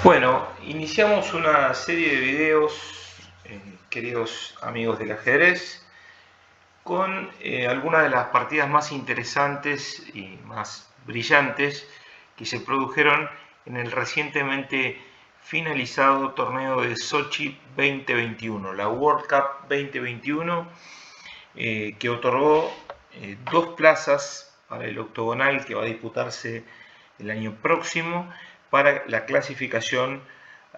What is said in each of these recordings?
Bueno, iniciamos una serie de videos, queridos amigos del ajedrez, con algunas de las partidas más interesantes y más brillantes que se produjeron en el recientemente finalizado torneo de Sochi 2021, la World Cup 2021, que otorgó dos plazas para el octogonal que va a disputarse el año próximo para la clasificación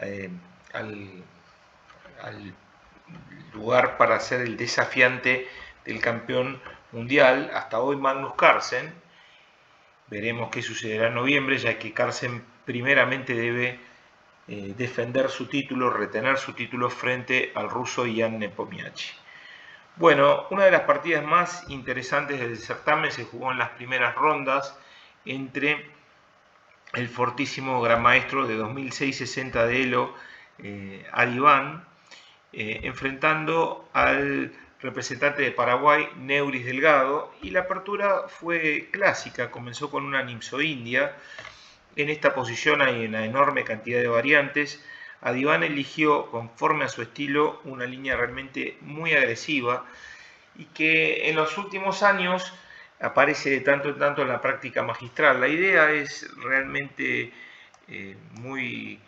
eh, al, al lugar para ser el desafiante del campeón mundial, hasta hoy Magnus Carlsen. Veremos qué sucederá en noviembre, ya que Carlsen primeramente debe defender su título, retener su título frente al ruso Jan Nepomniachtchi. Bueno, una de las partidas más interesantes del certamen se jugó en las primeras rondas entre el fortísimo gran maestro de 2660 de Elo, Adiván, enfrentando al representante de Paraguay, Neuris Delgado, y la apertura fue clásica, comenzó con una Nimzo India. En esta posición hay una enorme cantidad de variantes. Adiván eligió, conforme a su estilo, una línea realmente muy agresiva y que en los últimos años aparece de tanto en tanto en la práctica magistral. La idea es realmente muy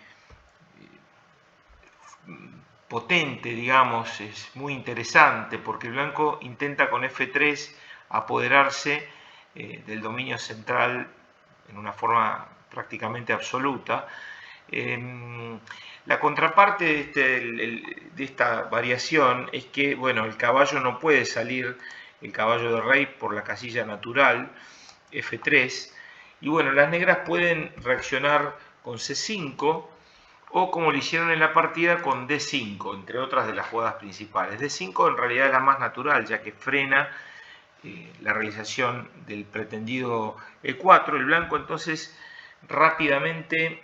potente, digamos, es muy interesante porque el blanco intenta con F3 apoderarse del dominio central en una forma prácticamente absoluta. La contraparte de esta variación es que, bueno, el caballo no puede salir, el caballo de rey, por la casilla natural, F3, y bueno, las negras pueden reaccionar con C5, o como lo hicieron en la partida con D5, entre otras de las jugadas principales. D5 en realidad es la más natural, ya que frena la realización del pretendido E4. El blanco entonces rápidamente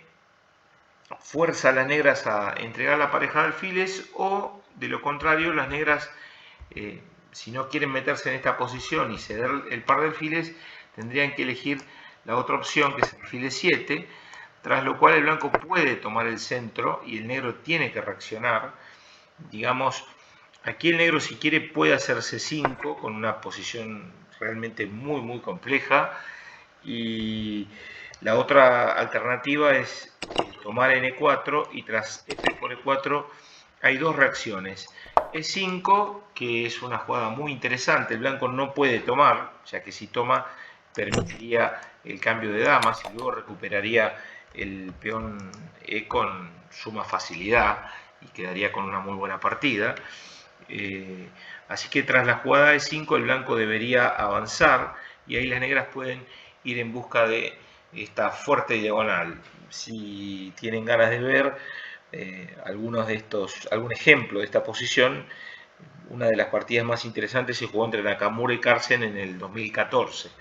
fuerza a las negras a entregar la pareja de alfiles, o de lo contrario las negras, si no quieren meterse en esta posición y ceder el par de alfiles, tendrían que elegir la otra opción, que es el alfil 7, tras lo cual el blanco puede tomar el centro y el negro tiene que reaccionar. Digamos, aquí el negro, si quiere, puede hacer C5 con una posición realmente muy compleja, y la otra alternativa es tomar N4, y tras F por E4 hay dos reacciones. E5, que es una jugada muy interesante, el blanco no puede tomar, ya que si toma permitiría el cambio de damas y luego recuperaría el peón E con suma facilidad y quedaría con una muy buena partida. Así que tras la jugada de 5 el blanco debería avanzar, y ahí las negras pueden ir en busca de esta fuerte diagonal. Si tienen ganas de ver algún ejemplo de esta posición, una de las partidas más interesantes se jugó entre Nakamura y Carlsen en el 2014.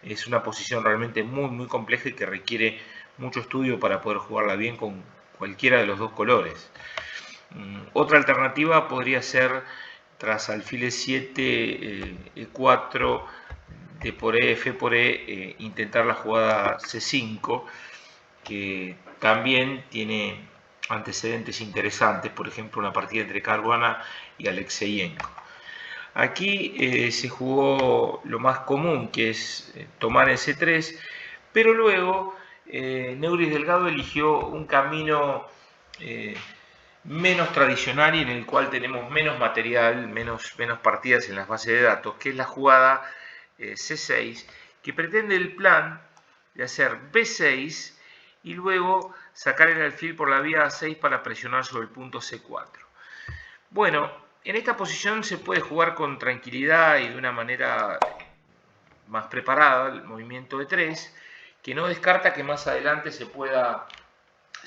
Es una posición realmente muy compleja y que requiere mucho estudio para poder jugarla bien con cualquiera de los dos colores. Otra alternativa podría ser, tras alfil 7, E4, D por E, F por E, intentar la jugada C5, que también tiene antecedentes interesantes, por ejemplo una partida entre Caruana y Alexeyenko. Aquí se jugó lo más común, que es tomar en C3, pero luego Neuris Delgado eligió un camino menos tradicional y en el cual tenemos menos material, menos partidas en las bases de datos, que es la jugada C6, que pretende el plan de hacer B6 y luego sacar el alfil por la vía A6 para presionar sobre el punto C4. Bueno, en esta posición se puede jugar con tranquilidad y de una manera más preparada el movimiento de 3, que no descarta que más adelante se pueda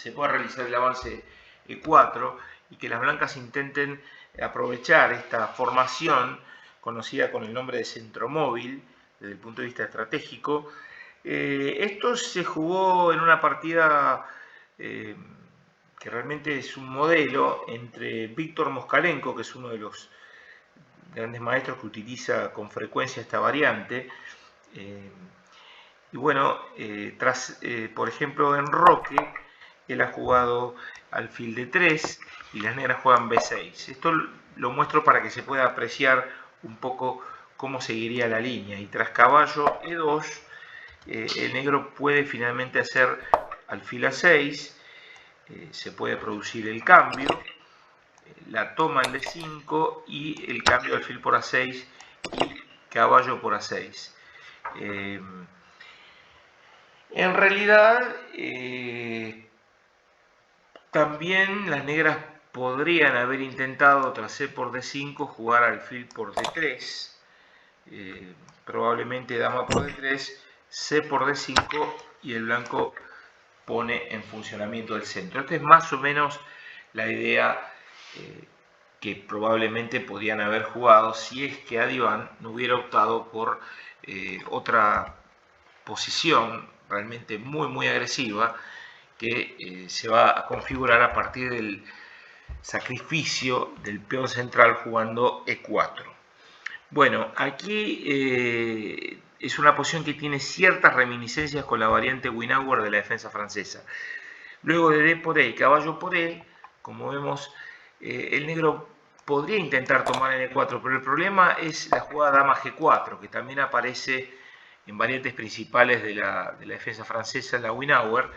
realizar el avance E4 y que las blancas intenten aprovechar esta formación conocida con el nombre de centromóvil desde el punto de vista estratégico. Esto se jugó en una partida que realmente es un modelo entre Víctor Moskalenko, que es uno de los grandes maestros que utiliza con frecuencia esta variante, y bueno, por ejemplo, Enroque, él ha jugado alfil D3 y las negras juegan B6. Esto lo muestro para que se pueda apreciar un poco cómo seguiría la línea. Y tras caballo E2, el negro puede finalmente hacer alfil A6, se puede producir el cambio, la toma en D5 y el cambio de alfil por A6 y caballo por A6. En realidad, también las negras podrían haber intentado tras C por D5 jugar alfil por D3, probablemente dama por D3, C por D5 y el blanco pone en funcionamiento el centro. Esta es más o menos la idea que probablemente podían haber jugado si es que Adiván no hubiera optado por otra posición realmente muy agresiva que se va a configurar a partir del sacrificio del peón central jugando E4. Bueno, aquí es una posición que tiene ciertas reminiscencias con la variante Winauer de la defensa francesa. Luego de D por E y caballo por E, como vemos, el negro podría intentar tomar en E4, pero el problema es la jugada dama G4, que también aparece en variantes principales de la defensa francesa, la Winauer,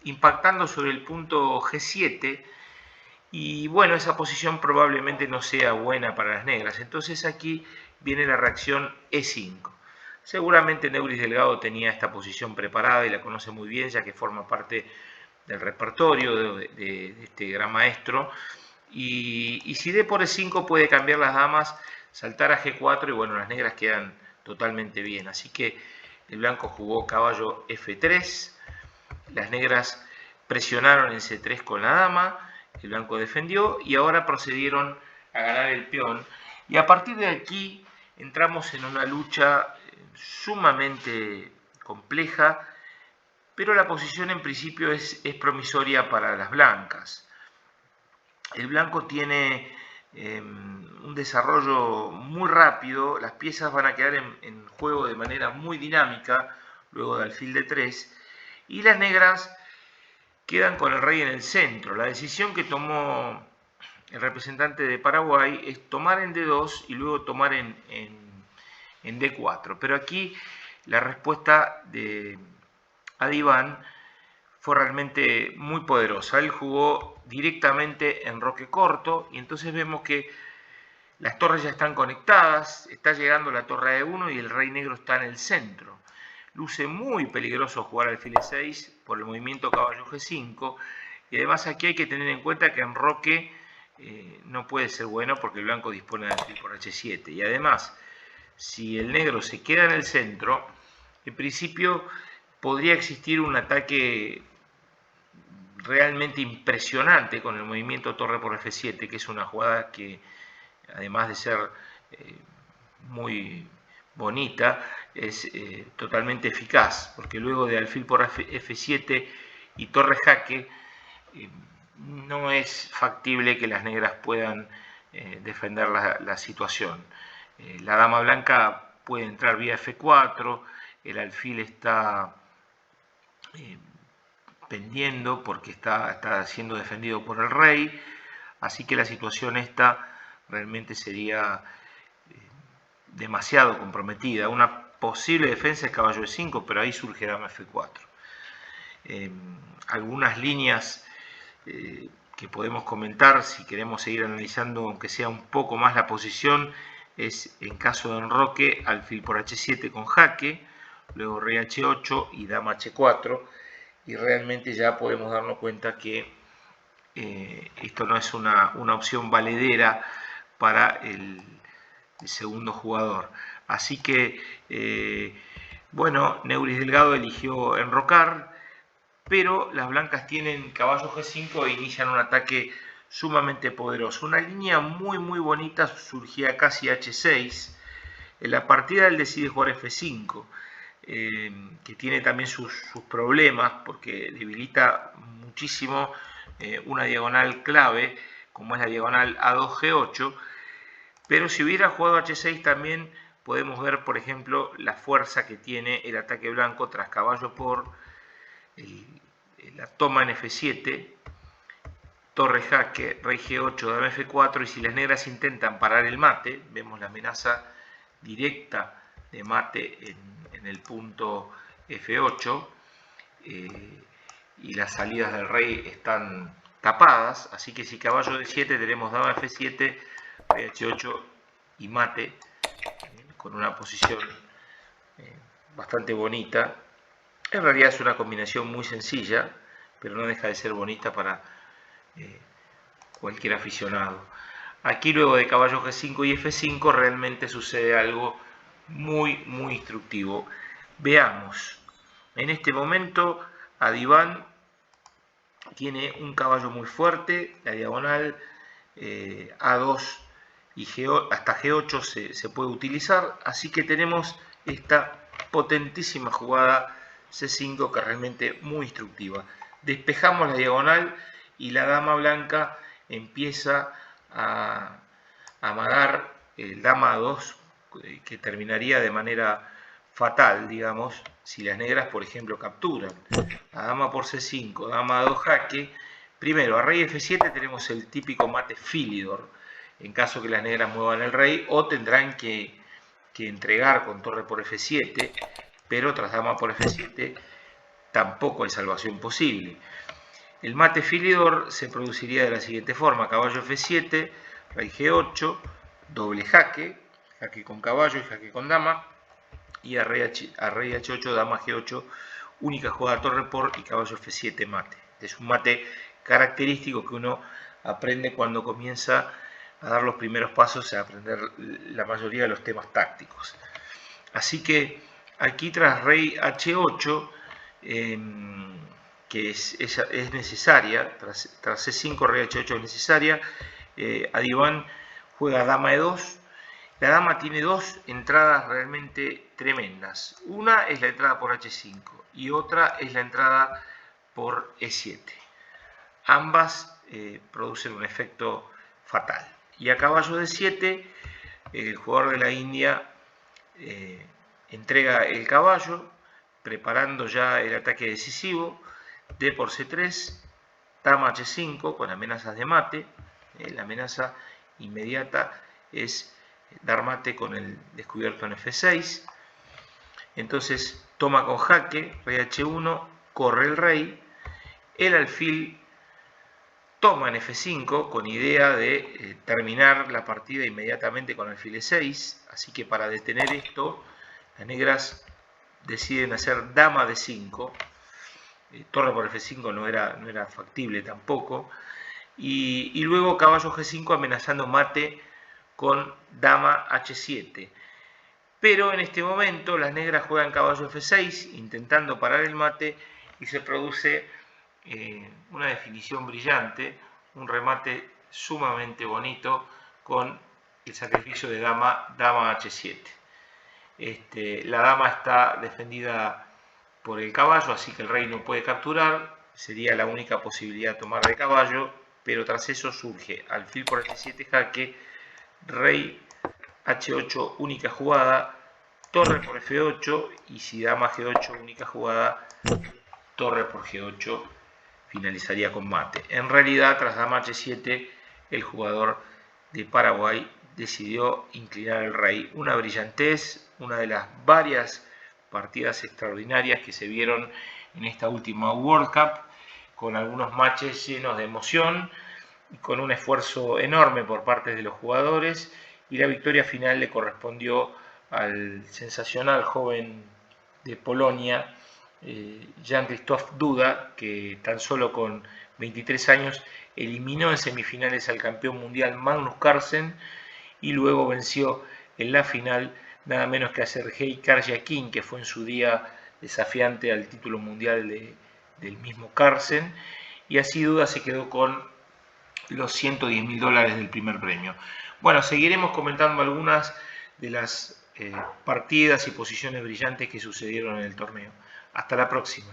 impactando sobre el punto G7, y bueno, esa posición probablemente no sea buena para las negras. Entonces aquí viene la reacción E5. Seguramente Neuris Delgado tenía esta posición preparada y la conoce muy bien, ya que forma parte del repertorio de este gran maestro. Y si D por E5 puede cambiar las damas, saltar a G4 y bueno, las negras quedan totalmente bien. Así que el blanco jugó caballo F3, las negras presionaron en C3 con la dama, el blanco defendió y ahora procedieron a ganar el peón. Y a partir de aquí entramos en una lucha sumamente compleja, pero la posición en principio es promisoria para las blancas. El blanco tiene un desarrollo muy rápido, las piezas van a quedar en juego de manera muy dinámica luego de alfil D3 y las negras quedan con el rey en el centro. La decisión que tomó el representante de Paraguay es tomar en D2 y luego tomar en D4. Pero aquí la respuesta de Adiván fue realmente muy poderosa. Él jugó directamente en roque corto y entonces vemos que las torres ya están conectadas, está llegando la torre E1 y el rey negro está en el centro. Luce muy peligroso jugar alfil E6 por el movimiento caballo G5 y además aquí hay que tener en cuenta que en roque no puede ser bueno porque el blanco dispone de alfil por H7 y además si el negro se queda en el centro, en principio podría existir un ataque realmente impresionante con el movimiento torre por F7, que es una jugada que además de ser muy bonita, es totalmente eficaz, porque luego de alfil por F7 y torre jaque, no es factible que las negras puedan defender la situación. La dama blanca puede entrar vía F4, el alfil está pendiendo porque está siendo defendido por el rey, así que la situación esta realmente sería demasiado comprometida. Una posible defensa es caballo E5, pero ahí surge dama F4. Algunas líneas que podemos comentar si queremos seguir analizando, aunque sea un poco más la posición, es en caso de enroque, alfil por H7 con jaque, luego rey H8 y dama H4, y realmente ya podemos darnos cuenta que esto no es una opción valedera para el segundo jugador. Así que, bueno, Neuris Delgado eligió enrocar, pero las blancas tienen caballo G5 e inician un ataque sumamente poderoso. Una línea muy bonita surgía casi H6. En la partida él decide jugar F5, que tiene también sus problemas porque debilita muchísimo una diagonal clave como es la diagonal A2-G8, pero si hubiera jugado H6 también podemos ver, por ejemplo, la fuerza que tiene el ataque blanco tras caballo por la toma en F7, torre jaque, rey G8, dama F4, y si las negras intentan parar el mate, vemos la amenaza directa de mate en el punto F8, y las salidas del rey están tapadas, así que si caballo D7 tenemos dama F7, rey H8 y mate, con una posición bastante bonita. En realidad es una combinación muy sencilla, pero no deja de ser bonita para cualquier aficionado. Aquí luego de caballo G5 y F5 realmente sucede algo muy instructivo. Veamos. En este momento Adiván tiene un caballo muy fuerte, la diagonal A2 y hasta G8 se puede utilizar, así que tenemos esta potentísima jugada C5 que es realmente muy instructiva. Despejamos la diagonal y la dama blanca empieza a amagar el dama A2, que terminaría de manera fatal, digamos, si las negras, por ejemplo, capturan. La dama por C5, dama A2 jaque. Primero, a rey F7 tenemos el típico mate Philidor, en caso que las negras muevan el rey, o tendrán que entregar con torre por F7, pero tras dama por F7 tampoco hay salvación posible. El mate Philidor se produciría de la siguiente forma: caballo F7, rey G8, doble jaque, jaque con caballo y jaque con dama, y a rey H8, dama G8, única jugada torre por y caballo F7 mate. Es un mate característico que uno aprende cuando comienza a dar los primeros pasos a aprender la mayoría de los temas tácticos. Así que aquí tras rey H8, que es necesaria, tras C5, rey H8 es necesaria, Adiván juega dama E2. La dama tiene dos entradas realmente tremendas. Una es la entrada por H5 y otra es la entrada por E7. Ambas producen un efecto fatal. Y a caballo D7, el jugador de la India entrega el caballo, preparando ya el ataque decisivo. D por C3, dama H5 con amenazas de mate. La amenaza inmediata es dar mate con el descubierto en F6. Entonces toma con jaque, rey H1, corre el rey, el alfil toma en F5 con idea de terminar la partida inmediatamente con alfil E6, así que para detener esto las negras deciden hacer dama D5, torre por F5 no era factible tampoco, y luego caballo G5 amenazando mate con dama H7. Pero en este momento las negras juegan caballo F6 intentando parar el mate y se produce una definición brillante, un remate sumamente bonito con el sacrificio de dama H7. La dama está defendida por el caballo, así que el rey no puede capturar, sería la única posibilidad de tomar de caballo, pero tras eso surge alfil por F7 jaque, rey H8 única jugada, torre por F8 y si dama G8 única jugada, torre por G8 finalizaría con mate. En realidad, tras dama H7, el jugador de Paraguay decidió inclinar el rey. Una brillantez, una de las varias partidas extraordinarias que se vieron en esta última World Cup, con algunos matches llenos de emoción y con un esfuerzo enorme por parte de los jugadores, y la victoria final le correspondió al sensacional joven de Polonia, Jan-Krzysztof Duda, que tan solo con 23 años eliminó en semifinales al campeón mundial Magnus Carlsen y luego venció en la final nada menos que a Sergei Karjakin, que fue en su día desafiante al título mundial del mismo Carlsen, y así Duda se quedó con los $110.000 del primer premio. Bueno, seguiremos comentando algunas de las partidas y posiciones brillantes que sucedieron en el torneo. Hasta la próxima.